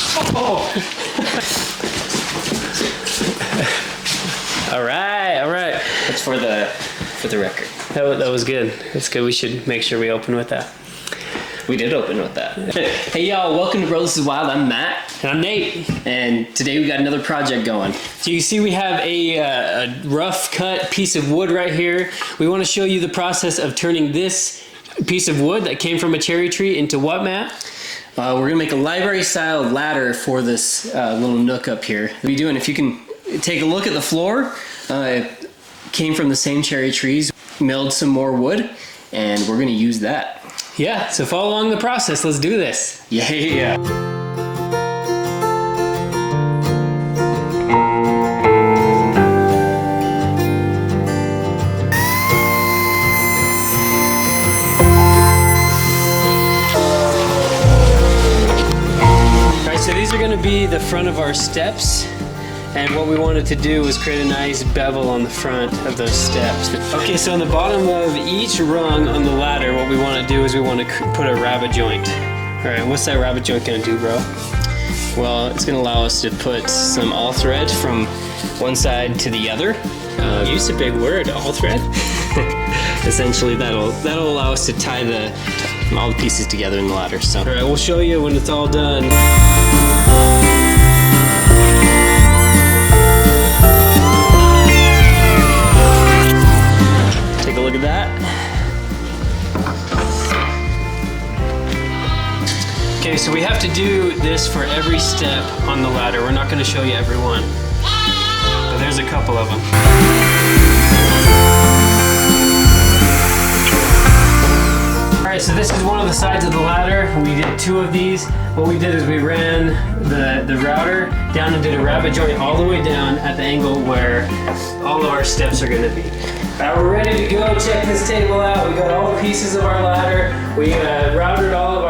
Oh. All right, all right. That's for the record. That was good. That's good. We should make sure we open with that. We did open with that. Hey y'all, welcome to Brothisiswild. I'm Matt. And I'm Nate. And today we got another project going. So you see we have a rough cut piece of wood right here. We want to show you the process of turning this piece of wood that came from a cherry tree into what, Matt? We're gonna make a library style ladder for this little nook up here. What are you doing? If you can take a look at the floor, it came from the same cherry trees, milled some more wood, and we're gonna use that. Yeah, so follow along the process. Let's do this. Yeah. So these are going to be the front of our steps, and what we wanted to do was create a nice bevel on the front of those steps. Okay, so on the bottom of each rung on the ladder, what we want to do is we want to put a rabbet joint. All right, what's that rabbet joint going to do, bro? Well, it's going to allow us to put some all thread from one side to the other. Use a big word, all thread. Essentially, that'll allow us to tie all the pieces together in the ladder. So, all right, we'll show you when it's all done. Take a look at that. Okay, so we have to do this for every step on the ladder. We're not going to show you every one, but there's a couple of them. Alright, so this is one of the sides of the ladder. We did 2 of these. What we did is we ran the router down and did a rabbet joint all the way down at the angle where all of our steps are going to be. Alright, we're ready to go. Check this table out. We got all the pieces of our ladder. We routed all of